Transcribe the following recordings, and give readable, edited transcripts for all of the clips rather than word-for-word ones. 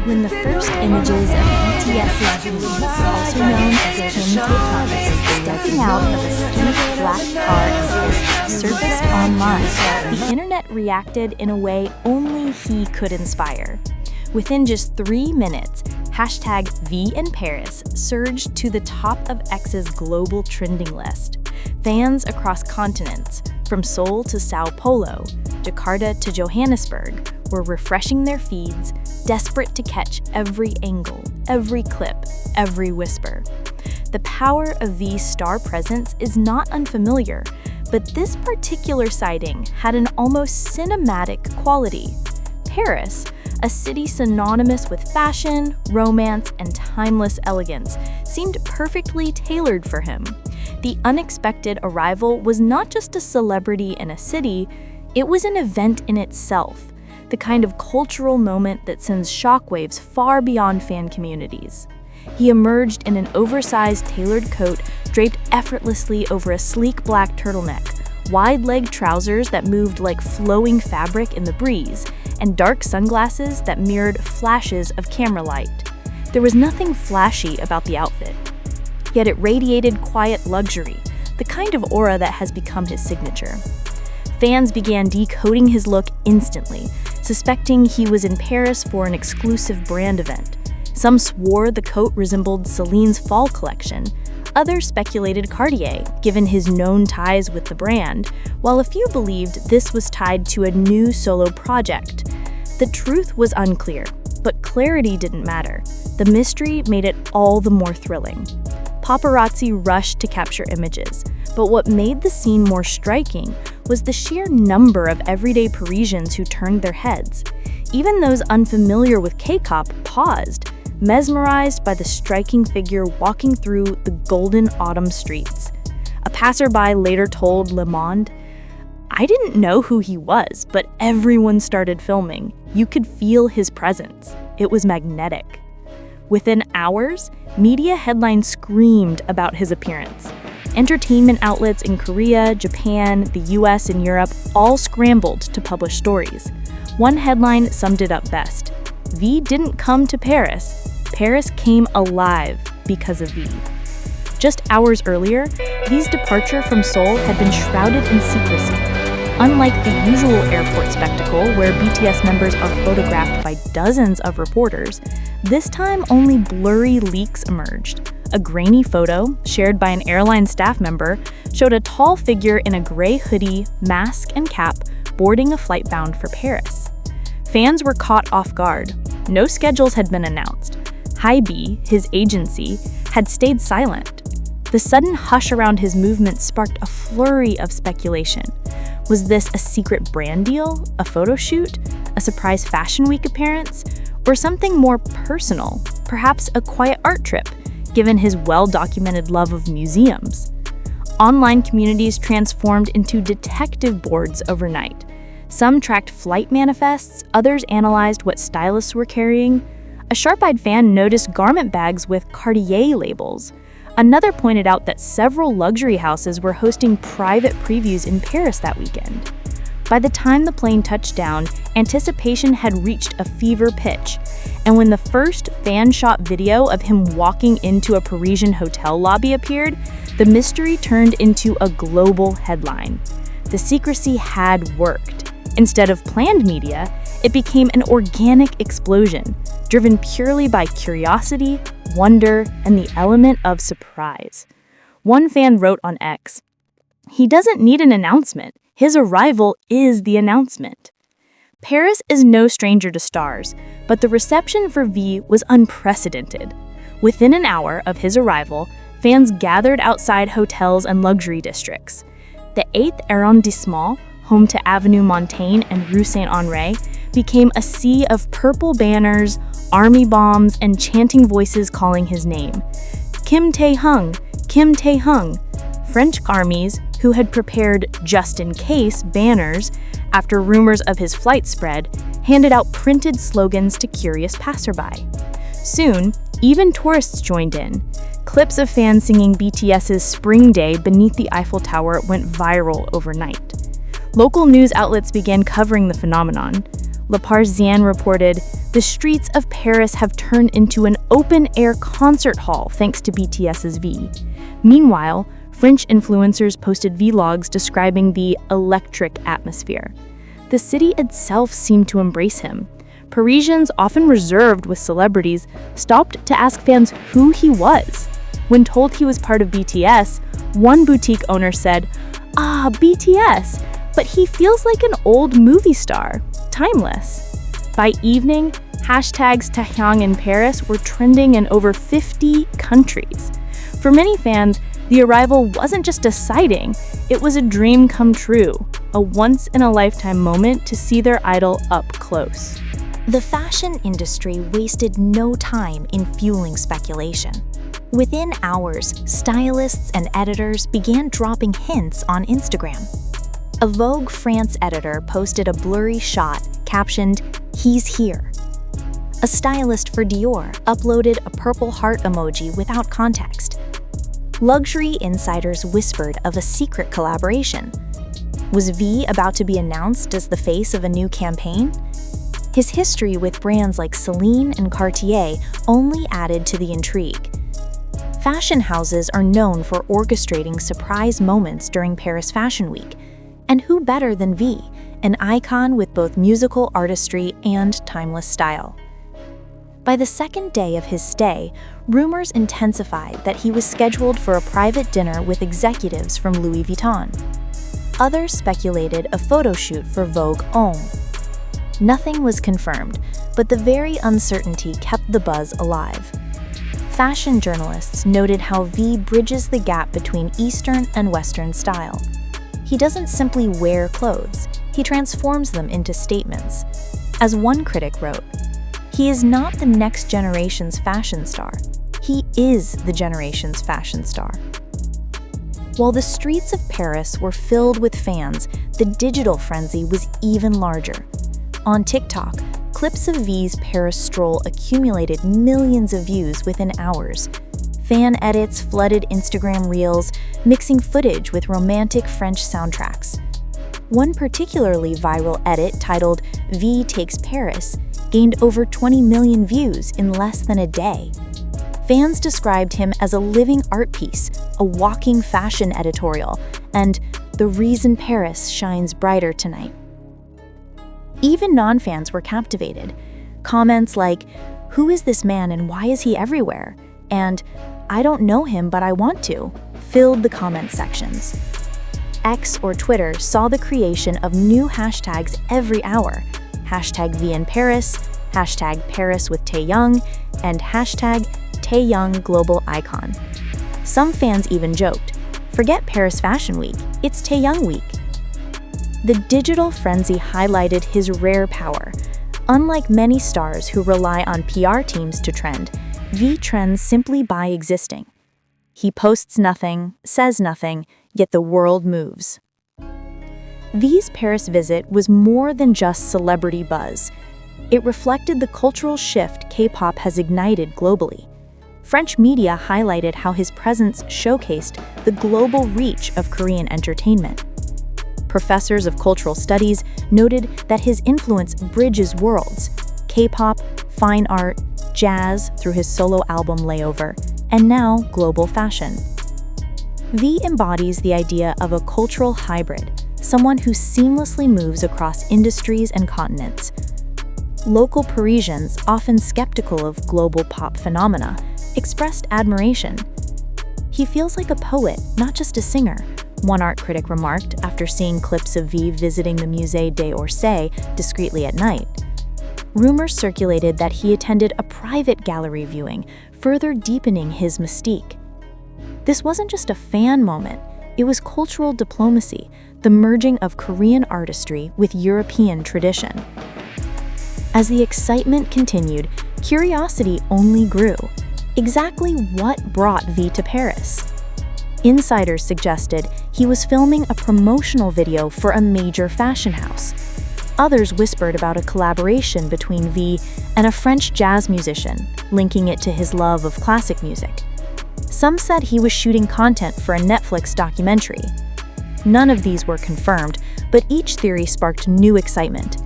When the first images of BTS's V, also known as Kim Tae-hyung, stepping out of a sleek black car in Paris, surfaced online, the internet reacted in a way only he could inspire. Within just 3 minutes, hashtag #VinParis surged to the top of X's global trending list. Fans across continents, from Seoul to Sao Paulo, Jakarta to Johannesburg, were refreshing their feeds, desperate to catch every angle, every clip, every whisper. The power of V's star presence is not unfamiliar, but this particular sighting had an almost cinematic quality. Paris, a city synonymous with fashion, romance, and timeless elegance, seemed perfectly tailored for him. The unexpected arrival was not just a celebrity in a city, it was an event in itself, the kind of cultural moment that sends shockwaves far beyond fan communities. He emerged in an oversized tailored coat draped effortlessly over a sleek black turtleneck, wide-legged trousers that moved like flowing fabric in the breeze, and dark sunglasses that mirrored flashes of camera light. There was nothing flashy about the outfit, yet it radiated quiet luxury, the kind of aura that has become his signature. Fans began decoding his look instantly, suspecting he was in Paris for an exclusive brand event. Some swore the coat resembled Celine's fall collection. Others speculated Cartier, given his known ties with the brand, while a few believed this was tied to a new solo project. The truth was unclear, but clarity didn't matter. The mystery made it all the more thrilling. Paparazzi rushed to capture images, but what made the scene more striking was the sheer number of everyday Parisians who turned their heads. Even those unfamiliar with K-pop paused, mesmerized by the striking figure walking through the golden autumn streets. A passerby later told Le Monde, "I didn't know who he was, but everyone started filming. You could feel his presence. It was magnetic." Within hours, media headlines screamed about his appearance. Entertainment outlets in Korea, Japan, the US, and Europe all scrambled to publish stories. One headline summed it up best. V didn't come to Paris. Paris came alive because of V. Just hours earlier, V's departure from Seoul had been shrouded in secrecy. Unlike the usual airport spectacle where BTS members are photographed by dozens of reporters, this time only blurry leaks emerged. A grainy photo, shared by an airline staff member, showed a tall figure in a gray hoodie, mask, and cap boarding a flight bound for Paris. Fans were caught off guard. No schedules had been announced. HYBE, his agency, had stayed silent. The sudden hush around his movement sparked a flurry of speculation. Was this a secret brand deal, a photo shoot, a surprise Fashion Week appearance, or something more personal, perhaps a quiet art trip, given his well-documented love of museums? Online communities transformed into detective boards overnight. Some tracked flight manifests, others analyzed what stylists were carrying. A sharp-eyed fan noticed garment bags with Cartier labels. Another pointed out that several luxury houses were hosting private previews in Paris that weekend. By the time the plane touched down, anticipation had reached a fever pitch, and when the first fan-shot video of him walking into a Parisian hotel lobby appeared, the mystery turned into a global headline. The secrecy had worked. Instead of planned media, it became an organic explosion, driven purely by curiosity, wonder, and the element of surprise. One fan wrote on X, "He doesn't need an announcement. His arrival is the announcement." Paris is no stranger to stars, but the reception for V was unprecedented. Within an hour of his arrival, fans gathered outside hotels and luxury districts. The 8th arrondissement, home to Avenue Montaigne and Rue Saint-Honoré, became a sea of purple banners, army bombs, and chanting voices calling his name. Kim Tae-hyung, Kim Tae-hyung. French armies, who had prepared just-in-case banners after rumors of his flight spread, handed out printed slogans to curious passerby. Soon, even tourists joined in. Clips of fans singing BTS's Spring Day beneath the Eiffel Tower went viral overnight. Local news outlets began covering the phenomenon. Le Parisien reported, The streets of Paris have turned into an open-air concert hall thanks to BTS's V. Meanwhile, French influencers posted vlogs describing the electric atmosphere. The city itself seemed to embrace him. Parisians, often reserved with celebrities, stopped to ask fans who he was. When told he was part of BTS, one boutique owner said, "Ah, BTS, but he feels like an old movie star, timeless." By evening, hashtags TAEHYUNG in Paris were trending in over 50 countries. For many fans, the arrival wasn't just a sighting, it was a dream come true, a once-in-a-lifetime moment to see their idol up close. The fashion industry wasted no time in fueling speculation. Within hours, stylists and editors began dropping hints on Instagram. A Vogue France editor posted a blurry shot captioned, "He's here." A stylist for Dior uploaded a purple heart emoji without context. Luxury insiders whispered of a secret collaboration. Was V about to be announced as the face of a new campaign? His history with brands like Celine and Cartier only added to the intrigue. Fashion houses are known for orchestrating surprise moments during Paris Fashion Week. And who better than V, an icon with both musical artistry and timeless style? By the second day of his stay, rumors intensified that he was scheduled for a private dinner with executives from Louis Vuitton. Others speculated a photo shoot for Vogue Homme. Nothing was confirmed, but the very uncertainty kept the buzz alive. Fashion journalists noted how V bridges the gap between Eastern and Western style. He doesn't simply wear clothes, he transforms them into statements. As one critic wrote, "He is not the next generation's fashion star, he is the generation's fashion star." While the streets of Paris were filled with fans, the digital frenzy was even larger. On TikTok, clips of V's Paris stroll accumulated millions of views within hours. Fan edits flooded Instagram reels, mixing footage with romantic French soundtracks. One particularly viral edit titled "V Takes Paris" gained over 20 million views in less than a day. Fans described him as a living art piece, a walking fashion editorial, and the reason Paris shines brighter tonight. Even non-fans were captivated. Comments like, "Who is this man and why is he everywhere?" and "I don't know him but I want to," filled the comment sections. X or Twitter saw the creation of new hashtags every hour. Hashtag V in Paris, hashtag Paris with TAEHYUNG, and hashtag TAEHYUNG Global Icon. Some fans even joked, "Forget Paris Fashion Week, it's TAEHYUNG Week." The digital frenzy highlighted his rare power. Unlike many stars who rely on PR teams to trend, V trends simply by existing. He posts nothing, says nothing, yet the world moves. V's Paris visit was more than just celebrity buzz. It reflected the cultural shift K-pop has ignited globally. French media highlighted how his presence showcased the global reach of Korean entertainment. Professors of cultural studies noted that his influence bridges worlds: K-pop, fine art, jazz through his solo album Layover, and now global fashion. V embodies the idea of a cultural hybrid, someone who seamlessly moves across industries and continents. Local Parisians, often skeptical of global pop phenomena, expressed admiration. "He feels like a poet, not just a singer," one art critic remarked after seeing clips of V visiting the Musée d'Orsay discreetly at night. Rumors circulated that he attended a private gallery viewing, further deepening his mystique. This wasn't just a fan moment, it was cultural diplomacy, the merging of Korean artistry with European tradition. As the excitement continued, curiosity only grew. Exactly what brought V to Paris? Insiders suggested he was filming a promotional video for a major fashion house. Others whispered about a collaboration between V and a French jazz musician, linking it to his love of classic music. Some said he was shooting content for a Netflix documentary. None of these were confirmed, but each theory sparked new excitement.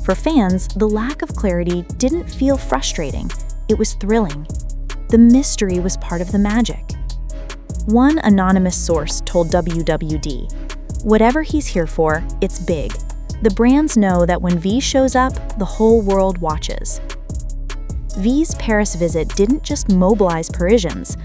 For fans, the lack of clarity didn't feel frustrating, it was thrilling. The mystery was part of the magic. One anonymous source told WWD, "Whatever he's here for, it's big. The brands know that when V shows up, the whole world watches." V's Paris visit didn't just mobilize Parisians,